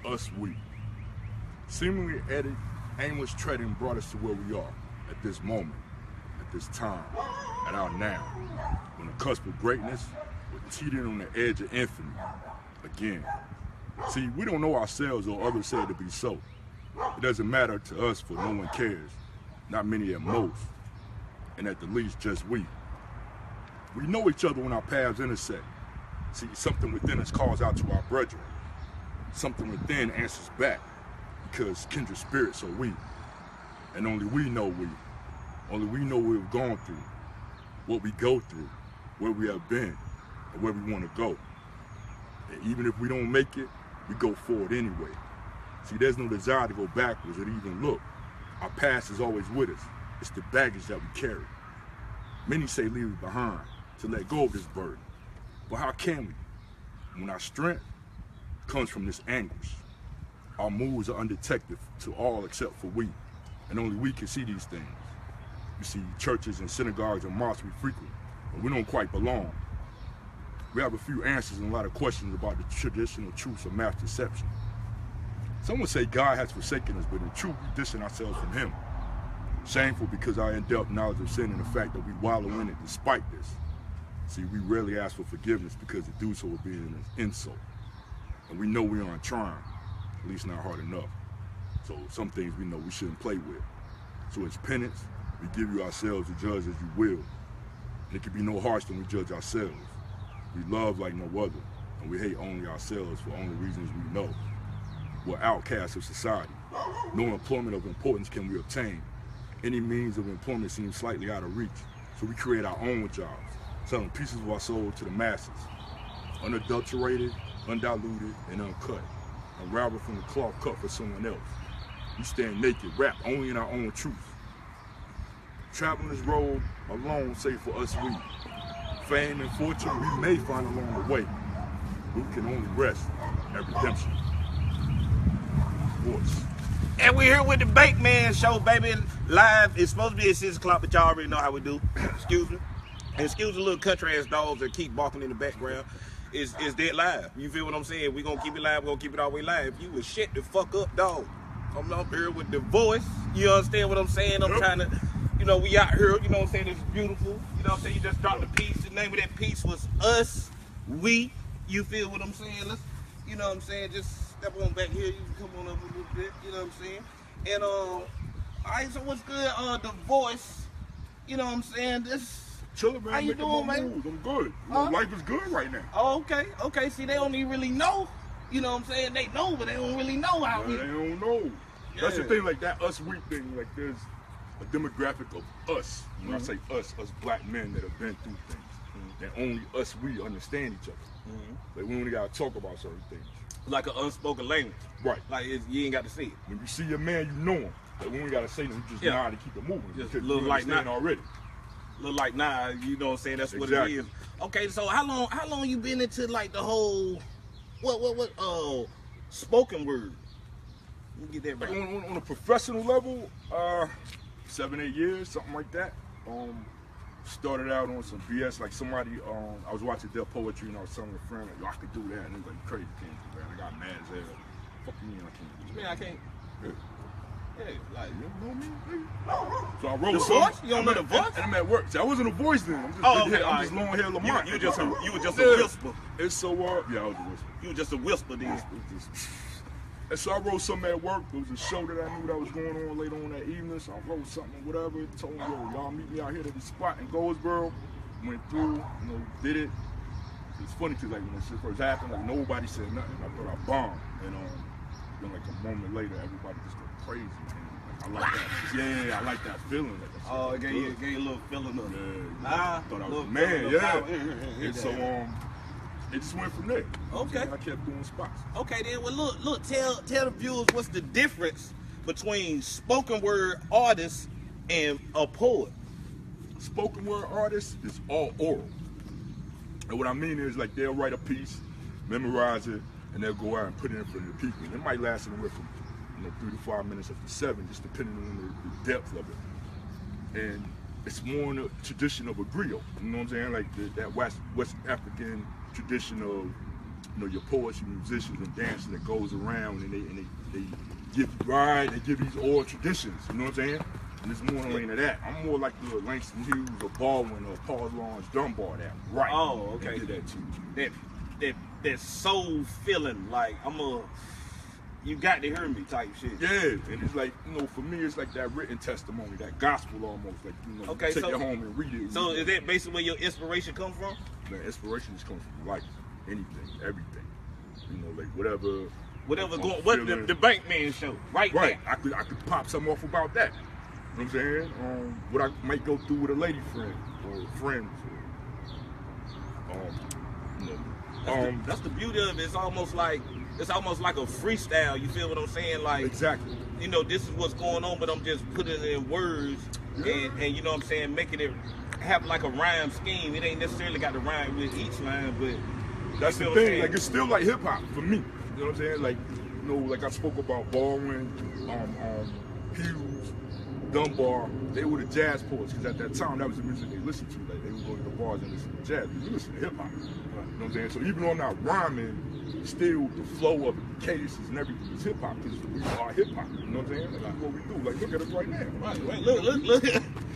us we. Seemingly aimless treading brought us to where we are at this moment, at this time, at our now, on the cusp of greatness, we're teetering on the edge of infinity again. See, we don't know ourselves or others say it to be so. It doesn't matter to us, for no one cares, not many at most, and at the least just we. We know each other when our paths intersect. See, something within us calls out to our brethren. Something within answers back, because kindred spirits are we. And only we know we. Only we know what we've gone through, what we go through, where we have been, and where we want to go. And even if we don't make it, we go forward anyway. See, there's no desire to go backwards or to even look. Our past is always with us. It's the baggage that we carry. Many say leave it behind, to let go of this burden. But how can we? When our strength comes from this anguish. Our moves are undetected to all except for we, and only we can see these things. You see, churches and synagogues and mosques we frequent, but we don't quite belong. We have a few answers and a lot of questions about the traditional truths of mass deception. Some would say God has forsaken us, but in truth, we distance ourselves from Him. Shameful because our in-depth knowledge of sin and the fact that we wallow in it despite this. See, we rarely ask for forgiveness because to do so would be an insult. And we know we aren't trying, at least not hard enough. So some things we know we shouldn't play with. So as penance, we give you ourselves to judge as you will. And it can be no harsher than we judge ourselves. We love like no other, and we hate only ourselves for only reasons we know. We're outcasts of society. No employment of importance can we obtain. Any means of employment seems slightly out of reach. So we create our own jobs, selling pieces of our soul to the masses. Unadulterated, undiluted, and uncut. Unraveled from the cloth cut for someone else. We stand naked, wrapped only in our own truth. Traveling this road alone, save for us we. Fame and fortune we may find along the way. We can only rest at redemption. Voice. And we're here with the Bake Man Show, baby, live. It's supposed to be at 6 o'clock, but y'all already know how we do. Excuse me. And excuse the little country ass dogs that keep barking in the background. It's dead live. You feel what I'm saying? We're gonna keep it live, we're gonna keep it all the way live. You was shit the fuck up, dog. I'm up here with the voice. You understand what I'm saying? I'm trying to, you know, we out here, you know what I'm saying? It's beautiful. You know what I'm saying? You just dropped a piece. The name of that piece was Us, We. You feel what I'm saying? Let's, you know what I'm saying? Just step on back here. You can come on up a little bit. You know what I'm saying? And all right. So what's good? The voice. You know what I'm saying? This. Chillin', man. How you doing, man? Moves. I'm good. Life is good right now. Oh, okay. Okay. See, they don't even really know. You know what I'm saying? They know, but they don't really know how we. They don't know. Yeah. That's the thing. Like that us we thing. Like there's a demographic of us. When I say us black men that have been through things, that only us we understand each other. Like we only gotta talk about certain things. Like an unspoken language. Right. Like you ain't got to see it. When you see your man, you know him. Like we ain't gotta say them. You just nod to keep it moving. Just look like nah already. Look like nah. You know what I'm saying? That's what it is. Okay. So how long you been into like the whole what spoken word? Let me get that right. Like on a professional level, 7-8 years, something like that. Started out on some BS, like somebody, I was watching their poetry and I was telling a friend, like, yo, I could do that. And he was like, crazy, can't do that. I got mad as hell. Fuck you mean I can't do that? Man, I can't. Yeah, like, you don't know me? So I wrote the voice? You don't know the voice? And I'm at work. See, I wasn't a voice then. I'm just long hair Lamont. You were just a whisper. It's so, yeah, I was a whisper. You were just a whisper then. And so I wrote something at work. It was a show that I knew that was going on later on that evening. So I wrote something, whatever. Told them, yo, y'all meet me out here at the spot in Goldsboro. Went through, you know, did it. It's funny because like when this shit first happened, like nobody said nothing. I thought I bombed. And then like a moment later, everybody just got crazy. And, like, I like that. Yeah, I like that feeling. Like, it gave you a little feeling of it. I thought I was a man. Yeah. And so it just went from there. Okay. I kept doing spots. Okay, then. Well, look. Tell the viewers what's the difference between spoken word artist and a poet. Spoken word artist is all oral, and what I mean is like they'll write a piece, memorize it, and they'll go out and put it in front of the people. And it might last anywhere from 3 to 5 minutes up to 7, just depending on the depth of it. And it's more in the tradition of a griot. You know what I'm saying? Like that West African tradition of your poets, your musicians, and dancers that goes around and they give these oral traditions. You know what I'm saying? And it's more into that. I'm more like the Langston Hughes or Baldwin or Paul Laurence Dunbar. That right? Oh, okay. Did that too. That soul feeling, like you got to hear me type shit. Yeah, and it's like, for me, it's like that written testimony, that gospel almost. Like, okay, you take it home and read it. So is that basically where your inspiration come from? Man, inspiration just comes from life, anything, everything. Like whatever. Whatever going, what the bank man show, right? Right. I could pop something off about that. You know what I'm saying? What I might go through with a lady friend or friends. Or, that's the beauty of it. It's almost like a freestyle. You feel what I'm saying? Like, exactly. This is what's going on, but I'm just putting it in words, and you know what I'm saying, making it have like a rhyme scheme. It ain't necessarily got to rhyme with each line, but that's the thing. Like, it's still like hip hop for me. You know what I'm saying? Like, like I spoke about Baldwin, Hughes, Dunbar. They were the jazz poets, because at that time that was the music they listened to. Like, they would go to the bars and listen to jazz. You listen to hip hop. You know what I'm saying? So even though I'm not rhyming, still the flow of it, the cadences and everything is hip hop, because we are hip hop. You know what I'm saying? Like, that's what we do. Like, look at us right now. Right. Look.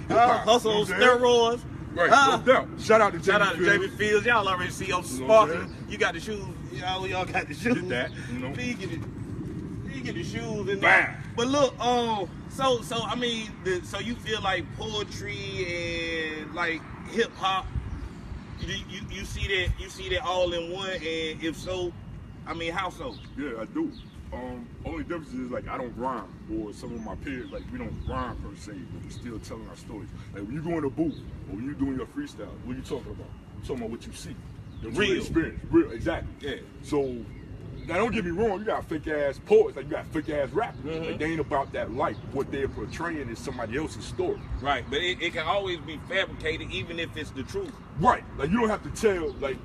Hustle on steroids. Right, no doubt. Shout out to Jamie Fields. Y'all already see I'm sparking. You got the shoes. Y'all got the shoes. Get that. He get the shoes and bam. But look, so I mean, so you feel like poetry and like hip hop, you see that all in one, and if so, I mean, how so? Yeah, I do. Only difference is, like, I don't rhyme, or some of my peers, like, we don't rhyme per se, but we're still telling our stories. Like, when you go in a booth, or when you're doing your freestyle, what are you talking about? I'm talking about what you see. Real experience. Real, exactly. Yeah. So, now don't get me wrong, you got fake ass poets, like you got fake ass rappers. Mm-hmm. Like, they ain't about that life. What they're portraying is somebody else's story. Right, but it can always be fabricated, even if it's the truth. Right. Like, you don't have to tell, like,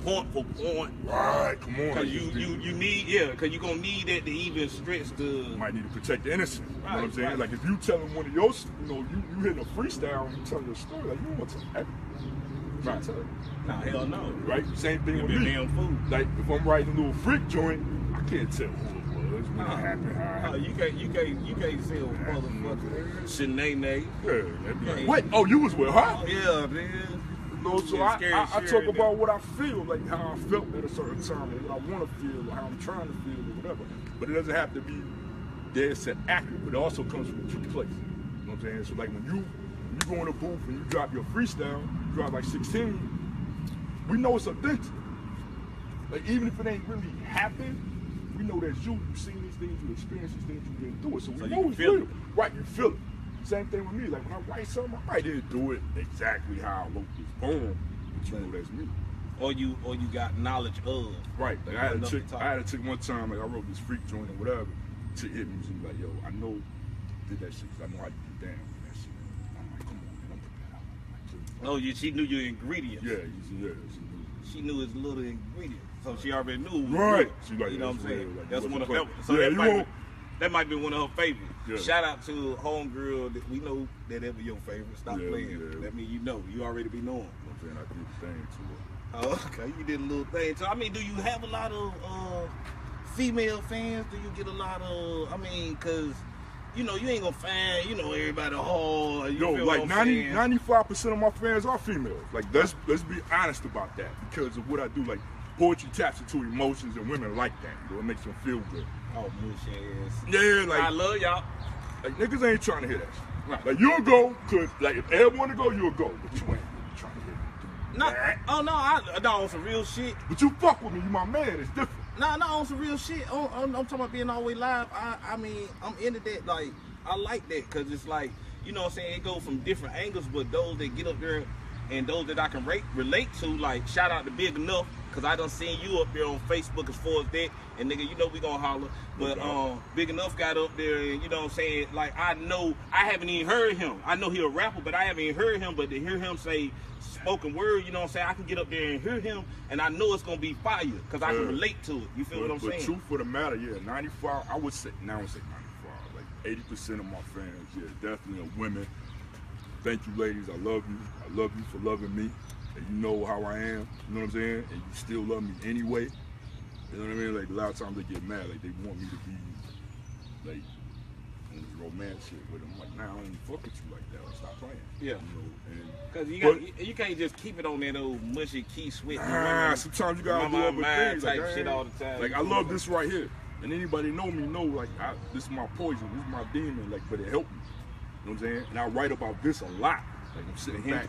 point for point. Right, come on. Because you need, because you're going to need that to even stretch the... You might need to protect the innocent. You know what I'm saying? Right. Like, if you telling one of your, you hitting a freestyle and you telling your story, like, you don't want to tell everything. Right. Tell it. Nah, hell no. Right? Same thing with be me. damn fool. Like, if I'm writing a little freak joint, I can't tell who it was, when it happened, how it happened. You can't say a motherfucker. Shanae. Yeah, that'd be like, what? Oh, you was with her? Oh, yeah, man. So I talk about what I feel, like how I felt at a certain time, and what I want to feel, or how I'm trying to feel, or whatever. But it doesn't have to be dead set accurate, but it also comes from a true place. You know what I'm saying? So, like, when you go in a booth and you drop your freestyle, you drop like 16, we know it's authentic. Like, even if it ain't really happened, we know that you've seen these things, you experienced these things, you've been through it. So we know it's real. Right, you feel it. Same thing with me. Like, when I write something, I didn't do it exactly how I wrote this poem, but you know that's me. Or you got knowledge of. Right. Like, I had a chick one time, like, I wrote this freak joint or whatever. Chick hit me, she was like, yo, I know did that shit because I know how you get down with that shit. I'm like, come on, man, don't put that out. Like, she knew your ingredients. She She knew his little ingredients. So she already knew. Right. She like, you know what I'm saying? Like, that's one of her. So yeah, that might be one of her favorites. Yeah. Shout out to homegirl. That we know that ever your favorite. Stop playing. Yeah. That means you already be knowing. You know what I'm saying? I did the thing to her. Oh, okay. You did a little thing. So, I mean, do you have a lot of female fans? Do you get a lot of, because, you ain't going to find, everybody hard. Yo, like 95% of my fans are females. Like, let's be honest about that, because of what I do. Like, poetry taps into emotions, and women like that. It makes them feel good. Oh, mush ass. Yeah, like, I love y'all. Like, niggas ain't trying to hear that shit. Right. Like, you'll go, because, like, if everyone want to go, you'll go. But you ain't really trying to hear it. No, I on some real shit. But you fuck with me, you my man, it's different. Nah, on some real shit. I'm talking about being all the way live. I mean, I'm into that. Like, I like that, because it's like, you know what I'm saying, it goes from different angles, but those that get up there and those that I can relate to, like, shout out to Big Enough, because I done seen you up there on Facebook as far as that, and nigga, we gonna holler. But Big Enough got up there, and you know what I'm saying, like, I haven't even heard him. I know he a rapper, but I haven't even heard him, but to hear him say spoken word, you know what I'm saying, I can get up there and hear him, and I know it's gonna be fire, because I can relate to it. You feel what I'm saying? But truth for the matter, 95, I would say 95, like 80% of my fans, definitely are women. Thank you, ladies, I love you. I love you for loving me. And you know how I am, you know what I'm saying? And you still love me anyway. You know what I mean? Like a lot of times they get mad, like they want me to be like on this romance shit with them. I'm like, nah, I don't even fuck with you like that. Like, stop playing. Yeah. You know, and because you can't just keep it on that old mushy key switch. Sometimes you gotta do other things. Type like, shit all the time. Like I love this right here. And anybody know me know like this is my poison, this is my demon, like, but it helped me. You know what I'm saying? And I write about this a lot. Like I'm sitting back,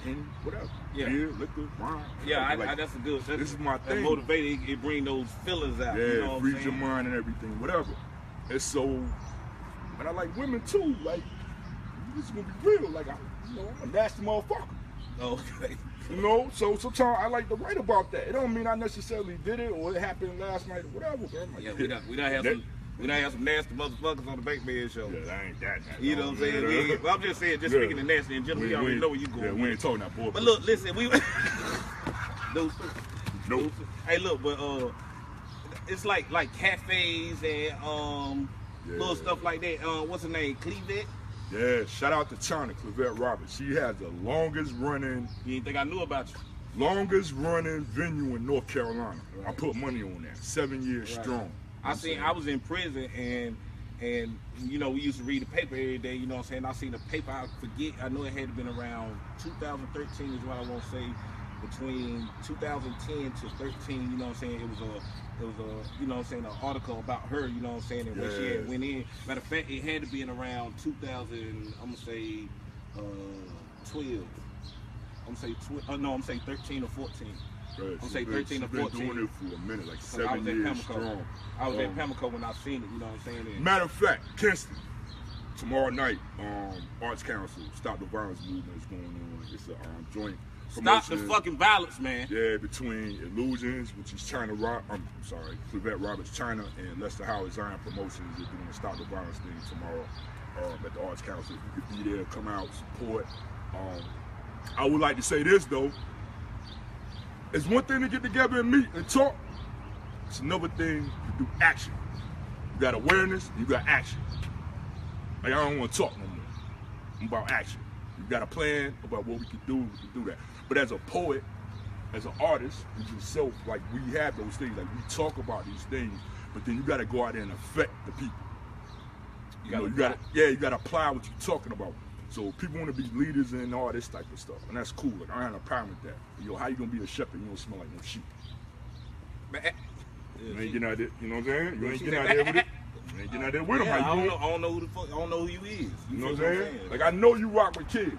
Henny, whatever. Yeah. Beer, liquor, wine. Yeah, like, that's a good. This is my thing. Motivated, it bring those feelings out. Yeah, you know frees your mind and everything, whatever. And so, and I like women too. Like this is gonna be real. Like I'm a nasty motherfucker. Okay. You know, so sometimes I like to write about that. It don't mean I necessarily did it or it happened last night or whatever. Like, yeah, we don't have some nasty motherfuckers on the Bankman show. Yeah, that ain't that. You know what I'm saying? I'm just saying, speaking of nasty in general, we already know where you going. Yeah, we ain't talking that boy. But look, listen, we. Nope. Hey, look, but it's like cafes and little stuff like that. What's her name? Cleveland. Yeah, shout out to China, Clevette Roberts. She has the longest running. You didn't think I knew about you? Longest running venue in North Carolina. Right. I put money on that. 7 years strong. I was in prison and you know we used to read the paper every day. You know what I'm saying? I seen the paper. I forget. I know it had been around 2013 is what I want to say. Between 2010 to 13, you know what I'm saying? It was a you know what I'm saying, an article about her, you know what I'm saying, and when she had went in. Matter of fact, it had to be in around 2000, I'm gonna say 12. I'm gonna say 13 or 14. Right. I'm gonna say 13 or 14. Been doing it for a minute, like 7 years strong. I was at Pamlico when I seen it, you know what I'm saying? Matter of fact, Kinston, tomorrow night, Arts Council, Stop the Violence Movement is going on. It's a joint. Stop the fucking violence, man. Yeah, between Illusions, which is Clevette Roberts China, and Lester Howard Zion Promotions. They're doing a Stop the Violence thing tomorrow at the Arts Council. You could be there, come out, support. I would like to say this though. It's one thing to get together and meet and talk. It's another thing to do action. You got awareness, you got action. Like I don't want to talk no more. I'm about action. You got a plan about what we can do, we can do that. But as a poet, as an artist, as yourself, like we have those things, like we talk about these things, but then you got to go out there and affect the people. You got to apply what you're talking about. So people want to be leaders and all this type of stuff, and that's cool. Like I ain't no problem with that. Yo, how you gonna be a shepherd? You don't smell like no sheep. You ain't getting out there. You know what I'm saying? You ain't getting out there with it. You ain't getting out there with them. How you I don't know who the fuck. I don't know who you is. You know what I'm saying? Like I know you rock with kids.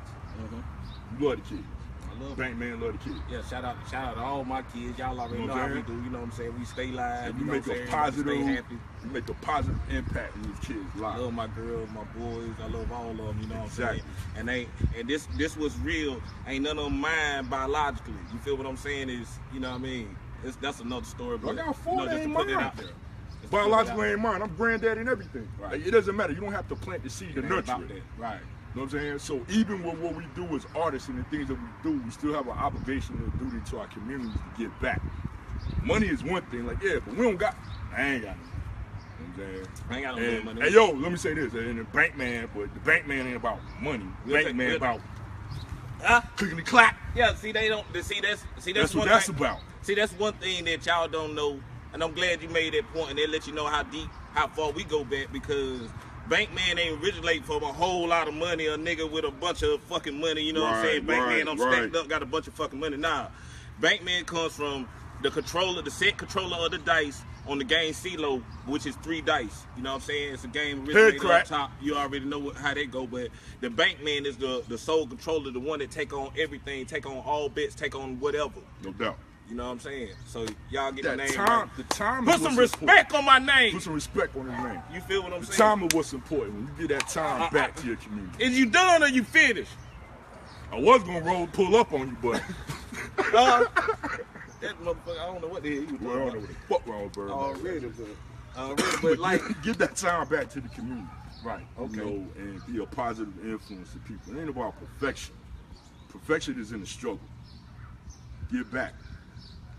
You love the kids. Bankman love the kids. Yeah, shout out to all my kids. Y'all already know how we do. You know what I'm saying? We stay live. And you make a positive, you make a positive impact in these kids' lives. I love my girls, my boys. I love all of them. You know what I'm saying? And this was real. Ain't none of them mine biologically. You feel what I'm saying? Is you know what I mean? That's another story. But I got four just to put it out there. Biologically ain't mine. I'm granddaddy and everything. Right. Like, it doesn't matter. You don't have to plant the seed to nurture it. Right. You know what I'm saying? So even with what we do as artists and the things that we do, we still have an obligation and a duty to our communities to give back. Money is one thing, like, yeah, but we don't got, I ain't got no money. You know what I'm saying? I ain't got no money. Hey, yo, let me say this, and the Bankman, but the Bankman ain't about money. The Bankman about clickety clack. Yeah, see, they don't, that's what that's about. See, that's one thing that y'all don't know, and I'm glad you made that point, and they let you know how far we go back, because Bankman ain't originate from a whole lot of money, a nigga with a bunch of fucking money, you know what I'm saying? Bankman, I'm stacked up, got a bunch of fucking money. Nah, Bankman comes from the set controller of the dice on the game CeeLo, which is 3 dice. You know what I'm saying? It's a game originated on top. You already know how they go, but the Bankman is the sole controller, the one that take on everything, take on all bets, take on whatever. No doubt. You know what I'm saying? So y'all get the name right. The time put some respect on my name. Put some respect on his name. You feel what I'm saying? The time is what's important. When you get that time back to your community. Is you done or you finished? I was gonna pull up on you, but that motherfucker, I don't know what the hell you well, I don't know what the fuck wrong with Bird. Already, but like get that time back to the community. Right. Okay. You know, and be a positive influence to people. It ain't about perfection. Perfection is in the struggle. Give back.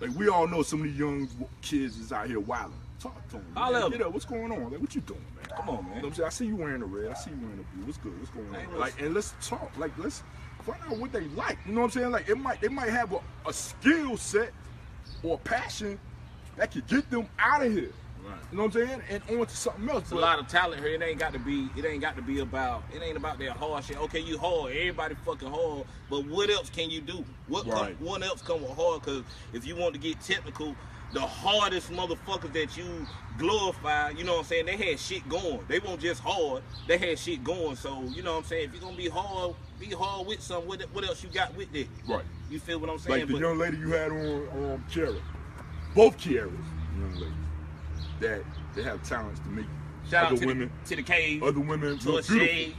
Like we all know some of these young kids is out here wilding. Talk to them. Get up. What's going on? Like what you doing, man? Come on, man. You know what I'm saying? I see you wearing the red. I see you wearing the blue. What's good? What's going on? Like, and let's talk. Like let's find out what they like. You know what I'm saying? Like they might have a skill set or passion, that could get them out of here. Right. You know what I'm saying? And on to something else. It's a lot of talent here. It ain't got to be about. It ain't about that hard shit. Okay, you hard. Everybody fucking hard. But what else can you do? What else come with hard? Because if you want to get technical, the hardest motherfuckers that you glorify, you know what I'm saying, they had shit going. They weren't just hard. They had shit going. So, you know what I'm saying, if you're going to be hard with something. What else you got with it? Right. You feel what I'm saying? Like the young lady you had on Kiara. Both Kiaras, young ladies, that they have talents to make Shout other out women. To the cave. Other women To look beautiful. Shade,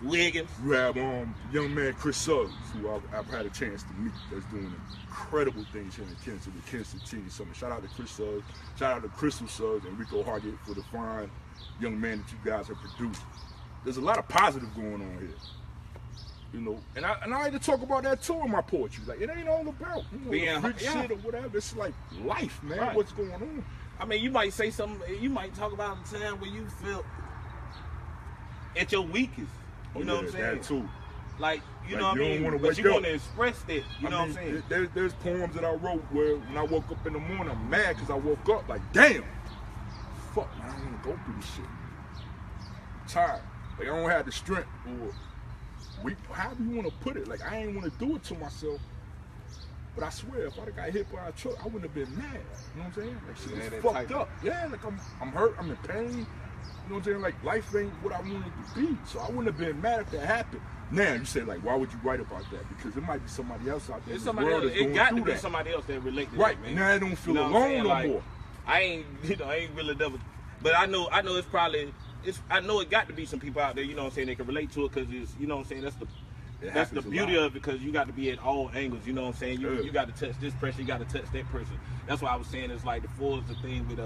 Wiggins. You have young man Chris Suggs, who I've had a chance to meet, that's doing incredible things here in Kinston with Kinston Teen Summit. Shout out to Chris Suggs, shout out to Crystal Suggs and Rico Hargett for the fine young man that you guys have produced. There's a lot of positive going on here. You know, and I like to talk about that too in my poetry. Like, it ain't all about, you know, rich shit or whatever. It's like life, man. Right. What's going on? I mean, you might say something, you might talk about a time where you felt at your weakest. You know what I'm saying? That too. Like, you know what I mean? But you want to express that. You know what I'm saying? There's poems that I wrote where when I woke up in the morning, I'm mad because I woke up like, damn, fuck, man, I don't want to go through this shit. I'm tired. Like, I don't have the strength or however you want to put it. Like, I ain't want to do it to myself. But I swear, if I got hit by a truck, I wouldn't have been mad. You know what I'm saying? Like, shit is fucked up. Yeah, like I'm hurt, I'm in pain. You know what I'm saying? Like, life ain't what I wanted it to be. So I wouldn't have been mad if that happened. Now, you say, like, why would you write about that? Because it might be somebody else out there in the world that's going through that. It got to be somebody else that relate to right. that, man. Now I don't feel alone no more. I ain't really never. But I know it's probably, I know it got to be some people out there, you know what I'm saying, they can relate to it because it's, you know what I'm saying, that's the beauty of it, because you got to be at all angles, you know what I'm saying? You got to touch this person, you got to touch that person. That's why I was saying it's like the Ford's the thing with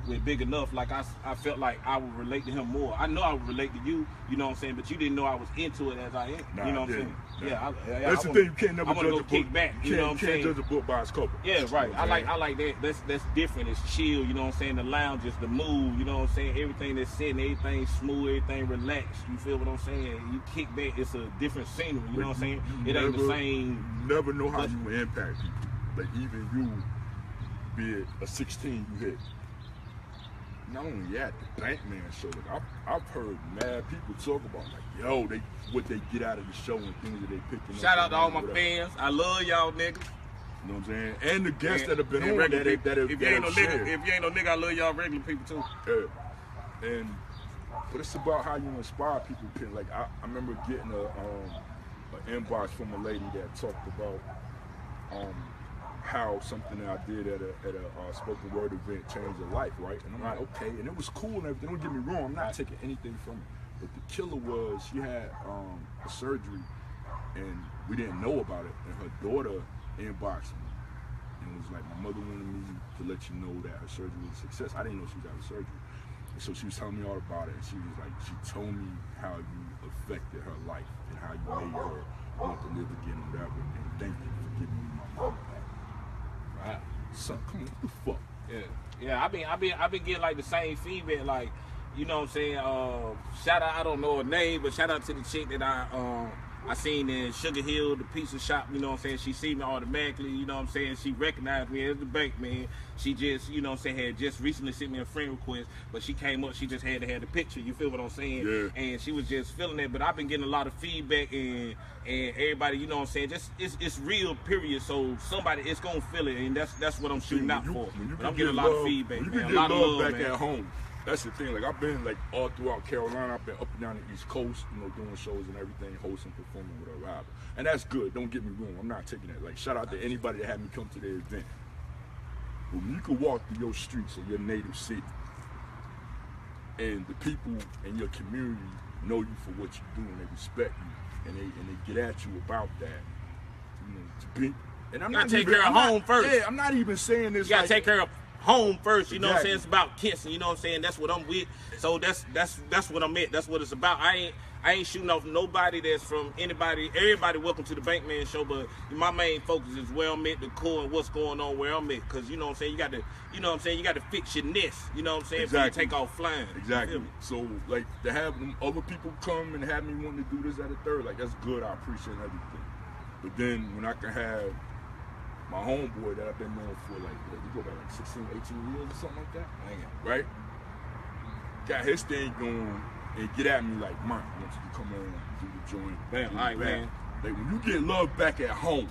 with Big Enough. Like I felt like I would relate to him more. I know I would relate to you, you know what I'm saying, but you didn't know I was into it as I am. Nah, you know what I'm saying? Nah. Yeah, that's the thing. You can't never judge a book. Kick back, you know what I'm saying? You can't judge a book by its cover. Yeah, right. I like that. That's different. It's chill. You know what I'm saying? The lounge is the move. You know what I'm saying? Everything that's sitting, everything smooth, everything relaxed. You feel what I'm saying? You kick back. It's a different scenery. You know what I'm saying? It ain't the same. You never know how you impact people. Like even you, be it a 16 you hit. Not only at the Bankman show, like I've heard mad people talk about like, yo, what they get out of the show and things that they picking up. Shout out to all my fans. I love y'all niggas. You know what I'm saying? And the guests that have been on that have if you ain't no nigga, I love y'all regular people too. Yeah. But it's about how you inspire people. Like I remember getting an inbox from a lady that talked about how something that I did at a spoken word event changed her life, right? And I'm like, okay, and it was cool and everything. Don't get me wrong, I'm not taking anything from it. But the killer was she had a surgery and we didn't know about it. And her daughter inboxed me and was like, my mother wanted me to let you know that her surgery was a success. I didn't know she was having surgery. And so she was telling me all about it, and she was like, she told me how you affected her life and how you made her want to live again or whatever. And thank you for giving me my mom back. Right. Son, come on, what the fuck? Yeah. I've been getting like the same feedback, like, you know what I'm saying? Shout out, I don't know her name, but shout out to the chick that I seen in Sugar Hill, the pizza shop, you know what I'm saying? She see me automatically, you know what I'm saying? She recognized me as the bank man. She just, you know what I'm saying, had just recently sent me a friend request, but she came up, she just had to have the picture, you feel what I'm saying? Yeah. And she was just feeling that, but I've been getting a lot of feedback and everybody, you know what I'm saying, just it's real, period. So somebody, it's gonna feel it, and that's what I'm shooting out for. But I'm getting a lot of feedback, man. A lot of love back at home. That's the thing. Like I've been like all throughout Carolina. I've been up and down the East Coast, you know, doing shows and everything, hosting, performing with a rapper, and that's good. Don't get me wrong. I'm not taking that. Like shout out to anybody that had me come to their event. But when you can walk through your streets of your native city, and the people in your community know you for what you do, and they respect you, and they get at you about that, you know, to be. And I'm not take care of home first. Yeah, I'm not even saying this. You gotta take care of home first, you know what I'm saying? It's about kissing, you know what I'm saying? That's what I'm with. So that's what I'm at. That's what it's about. I ain't shooting off nobody that's from anybody. Everybody welcome to the Bankman Show, but my main focus is where I'm at, the core, and what's going on where I'm at. Cause you know what I'm saying, you got to, you know what I'm saying, you got to fix your nest, you know what I'm saying, before you take off flying. Exactly. So like to have them other people come and have me wanting to do this at a third, like that's good. I appreciate everything. But then when I can have my homeboy that I've been known for like, what, we go back like 16, 18 years or something like that. Right? Got his thing going and get at me like, man, I want you to come on, do the joint. Bam, all right, man. Like when you get love back at home,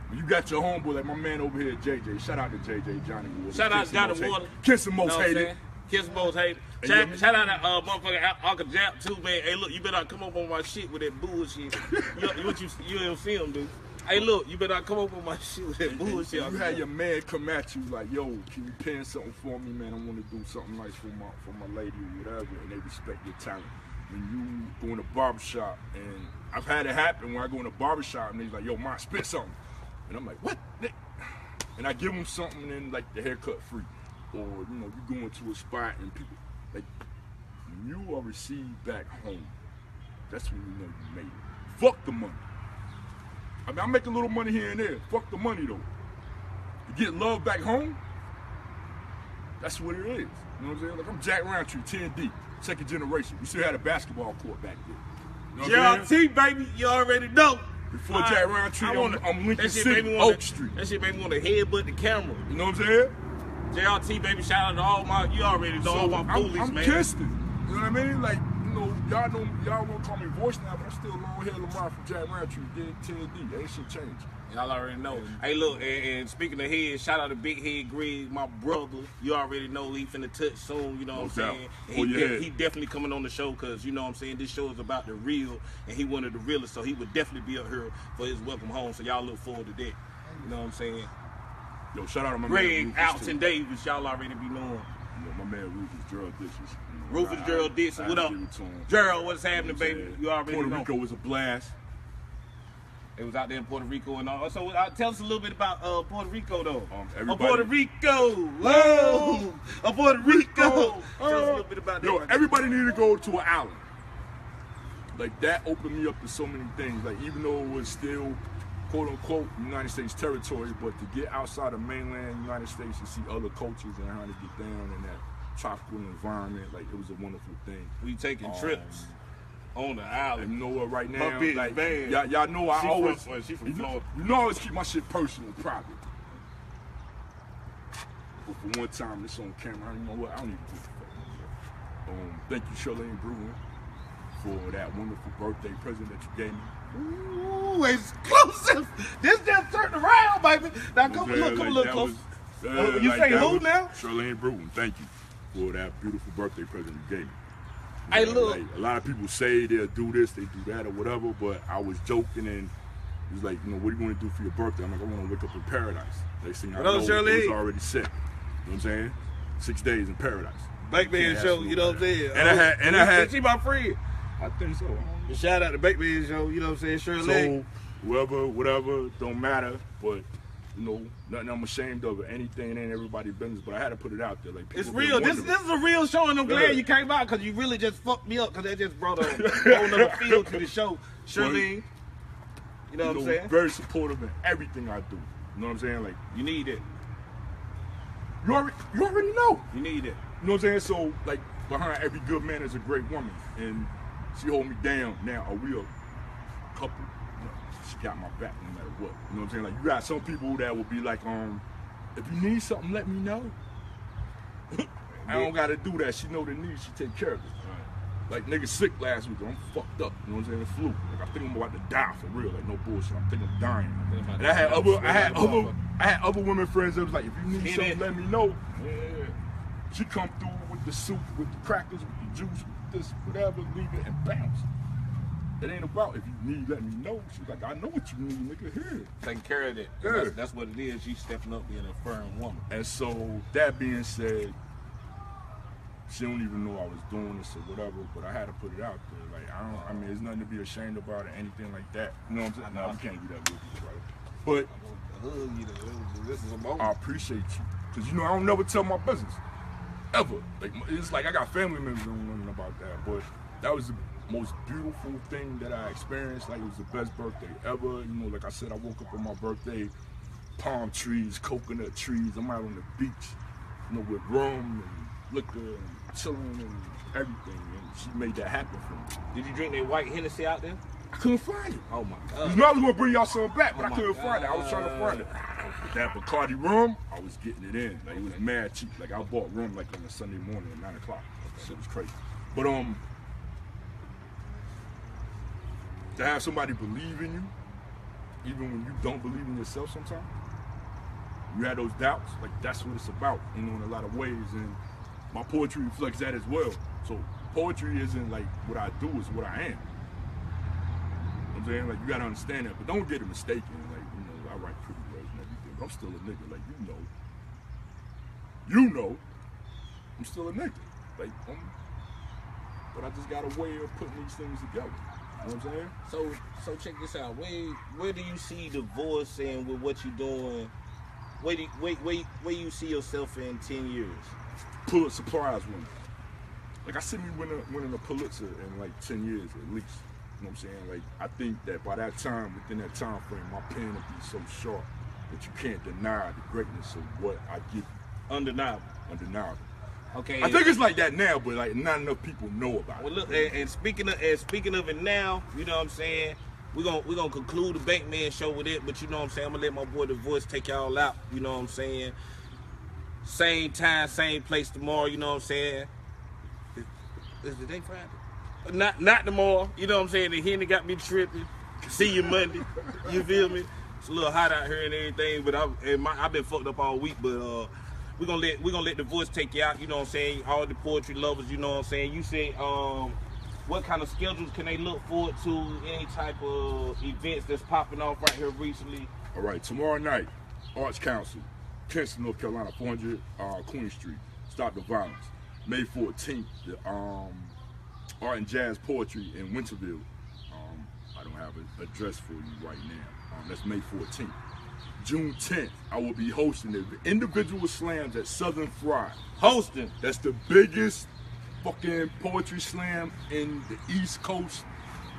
when you got your homeboy, like my man over here, JJ. Shout out to JJ, Johnny Water. Shout out to Johnny Water. Kiss him most hated. Kiss him most hated. Shout out to motherfucking Uncle Jap too, man. Hey, look, you better not come up on my shit with that bullshit. you don't see him, dude. Hey, look, you better not come up on my shit with that bullshit. You had your man come at you like, yo, can you pen something for me, man? I want to do something nice for my lady or whatever, and they respect your talent. When you go in a barbershop, and I've had it happen when I go in a barbershop, and he's like, yo, man, spit something. And I'm like, what? And I give him something, and then like the haircut free. Or, you know, you go into a spot and people, like, when you are received back home, that's when you know you made it. Fuck the money. I mean, I make a little money here and there. Fuck the money, though. You get love back home, that's what it is. You know what I'm saying? Like, I'm Jack Roundtree, 10D, second generation. We still had a basketball court back then. You know what I'm saying? JRT, baby, you already know. Before Jack Roundtree, I'm Lincoln City, Oak Street. That shit made me want to headbutt the camera. You know what I'm saying? JRT, baby, shout out to all my, you already know, all my bullies, man. I'm kissed it. You know what I mean? Like, you know, y'all won't call me voice now, but I'm still long hair Lamont from Jack Roundtree, did 10D. Ain't shit changed. Y'all already know. Hey, look, and speaking of head, shout out to Big Head Greg, my brother. You already know he finna touch soon, you know what I'm saying? He definitely coming on the show because, you know what I'm saying, this show is about the real, and he one of the realest, so he would definitely be up here for his welcome home, so y'all look forward to that. You know what I'm saying? Yo, shout out to my Greg, man Alton Davis, y'all already be knowing. You know, my man Rufus Gerald Dishes. Rufus Gerald Dishes, what up? Gerald, what's happening, baby? You already know. Puerto Rico was a blast. It was out there in Puerto Rico and all. So tell us a little bit about Puerto Rico, though. Puerto Rico! Whoa! Puerto Rico! Tell us a little bit about that. Yo, everybody needed to go to an island. Like, that opened me up to so many things. Like, even though it was still, quote unquote, United States territory, but to get outside of mainland United States and see other cultures and how to get down in that tropical environment, like, it was a wonderful thing. We taking trips on the island. You know what, right now, like, y'all know I always, she from Florida. You know I always keep my shit personal, private. But for one time, this on camera, you know what, I don't even give a fuck. Thank you, Charlene Bruin, for that wonderful birthday present that you gave me. Ooh, exclusive! This just turned around, baby. Now come a little close. You say who now? Charlene Bruin, thank you for that beautiful birthday present you gave me. Hey, look. Like, a lot of people say they'll do this, they do that, or whatever, but I was joking, and he was like, you know, what do you want to do for your birthday? I'm like, I want to wake up in paradise. They say, I know it was already set. You know what I'm saying? 6 days in paradise. Bakeman Show, you know what I'm saying? And I had. Is she my friend? I think so. Shout out to Bakeman Show, you know what I'm saying? Shirley. So, whoever, whatever, don't matter, but, you know, nothing I'm ashamed of, anything ain't everybody's business, but I had to put it out there. Like, it's real. This is a real show, and I'm glad you came out because you really just fucked me up because that just brought a whole nother feel to the show. Shirley, you know what I'm saying? Very supportive in everything I do. You know what I'm saying? Like, you need it. You already know. You need it. You know what I'm saying? So, like, behind every good man is a great woman, and she hold me down. Now, are we a couple? No, she got my back no matter what. You know what I'm saying? Like, you got some people that will be like, if you need something, let me know. I don't gotta do that. She know the need. She take care of it. Like, nigga sick last week. I'm fucked up. You know what I'm saying? The flu. Like, I think I'm about to die for real. Like, no bullshit. I think I'm dying. And I had other women friends that was like, if you need something, let me know. Yeah. She come through with the soup, with the crackers, with the juice, with this, whatever, leave it and bounce. It ain't about if you need, let me know. She's like, I know what you need, nigga. Here. Taking care of it. Yeah. That's what it is. She's stepping up, being a firm woman. And so, that being said, she don't even know I was doing this or whatever, but I had to put it out there. Like, I mean, there's nothing to be ashamed about or anything like that. You know what I'm saying? No, we can't do that with each other. But this is a moment. I appreciate you. Because, you know, I don't never tell my business. Ever. Like, it's like I got family members that don't know nothing about that. But that was the most beautiful thing that I experienced. Like, it was the best birthday ever. You know, like I said, I woke up on my birthday, palm trees, coconut trees. I'm out on the beach, you know, with rum and liquor and chilling and everything. And she made that happen for me. Did you drink that white Hennessy out there? I couldn't find it. Oh my God. You know I was gonna bring y'all something back, but Oh I couldn't my find it. I was trying to find it. But that Bacardi rum, I was getting it in. Like it was mad cheap. Like I bought rum like on a Sunday morning at 9 o'clock. Shit was crazy. But to have somebody believe in you, even when you don't believe in yourself sometimes, you have those doubts, like that's what it's about, you know, in a lot of ways. And my poetry reflects that as well. So poetry isn't like what I do, is what I am. You know what I'm saying? Like you gotta understand that, but don't get it mistaken. Like, you know, I write pretty words and everything, but I'm still a nigga, like you know, I'm still a nigga. Like, but I just got a way of putting these things together. You know what I'm saying? So check this out. Where do you see the voice and with what you're doing? Where you see yourself in 10 years? Pulitzer Prize winner. Like I see me winning a Pulitzer in like 10 years at least. You know what I'm saying? Like I think that by that time, within that time frame, my pen will be so sharp that you can't deny the greatness of what I give you. Undeniable. Okay. I think it's like that now, but like not enough people know about it. Well, look, and speaking of it now, you know what I'm saying? We're gonna conclude the Bankman show with it, but you know what I'm saying? I'm gonna let my boy The Voice take y'all out. You know what I'm saying? Same time, same place tomorrow. You know what I'm saying? Is the day Friday? Not tomorrow. You know what I'm saying? The Henny got me tripping. See you Monday. You feel me? It's a little hot out here and everything, but I've been fucked up all week. But we're gonna let The Voice take you out. You know what I'm saying? All the poetry lovers. You know what I'm saying? You say what kind of schedules can they look forward to? Any type of events that's popping off right here recently? All right, tomorrow night, Arts Council, Kinston, North Carolina, 400 Queen Street. Stop the violence. May 14th, the Art and Jazz Poetry in Winterville. I don't have an address for you right now. That's May 14th. June 10th, I will be hosting the individual slams at Southern Fry. Hosting. That's the biggest fucking poetry slam in the East Coast,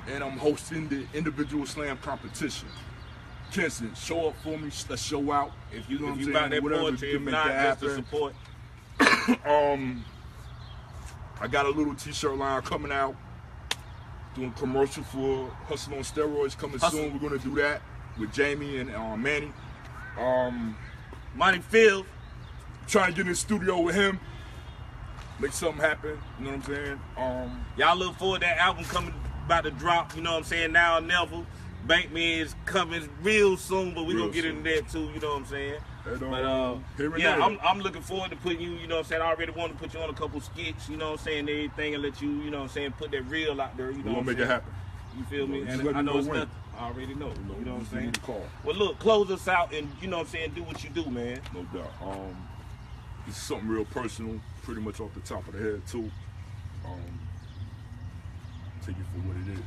and I'm hosting the individual slam competition. Kinston, show up for me. Let's show out. If you know what if I'm you got saying? that poetry, if not, just to support. I got a little t-shirt line coming out. Doing commercial for Hustle on Steroids coming soon. We're gonna do that with Jamie and Manny. Monty Field. Trying to get in the studio with him. Make something happen. You know what I'm saying? Y'all look forward to that album coming, about to drop. You know what I'm saying? Now or never. Bankman is coming real soon, but we're gonna get into that too. You know what I'm saying? But yeah, I'm looking forward to putting you. You know what I'm saying? I already want to put you on a couple skits. You know what I'm saying? Everything, and let you. You know what I'm saying? Put that reel out there. You know we'll make it happen. You feel me? And I know it's nothing. I already know. You know what I'm saying? Call. Well, look, close us out, and you know what I'm saying? Do what you do, man. No doubt. This is something real personal, pretty much off the top of the head too. Take it for what it is.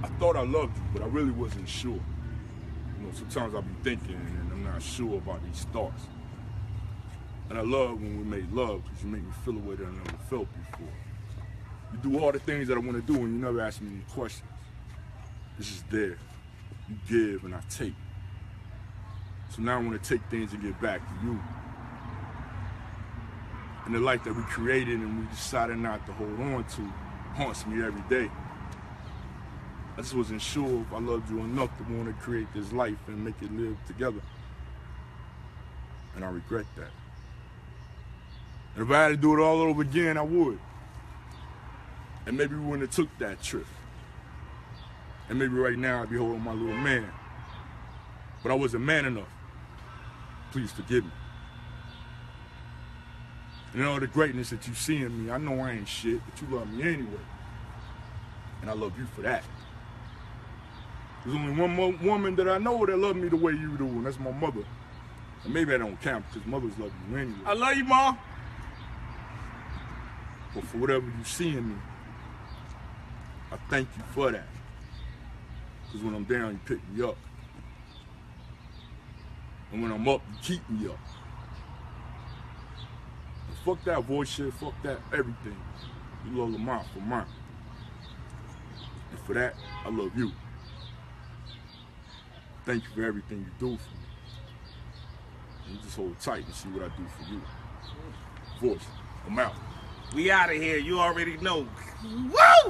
I thought I loved you, but I really wasn't sure. You know, sometimes I'll be thinking and I'm not sure about these thoughts. And I love when we made love because you make me feel a way that I never felt before. You do all the things that I want to do and you never ask me any questions. It's just there. You give and I take. So now I want to take things and give back to you. And the life that we created and we decided not to hold on to haunts me every day. I just wasn't sure if I loved you enough to want to create this life and make it live together. And I regret that. And if I had to do it all over again, I would. And maybe we wouldn't have took that trip. And maybe right now I'd be holding my little man. But I wasn't man enough. Please forgive me. And all the greatness that you see in me, I know I ain't shit, but you love me anyway. And I love you for that. There's only one more woman that I know that loves me the way you do, and that's my mother. And maybe that don't count because mothers love you anyway. I love you, Mom. But for whatever you see in me, I thank you for that. Because when I'm down, you pick me up. And when I'm up, you keep me up. And fuck that voice shit, fuck that everything. You love Lamont for mine. And for that, I love you. Thank you for everything you do for me. And you just hold tight and see what I do for you. Voice, I'm out. We out of here. You already know. Woo!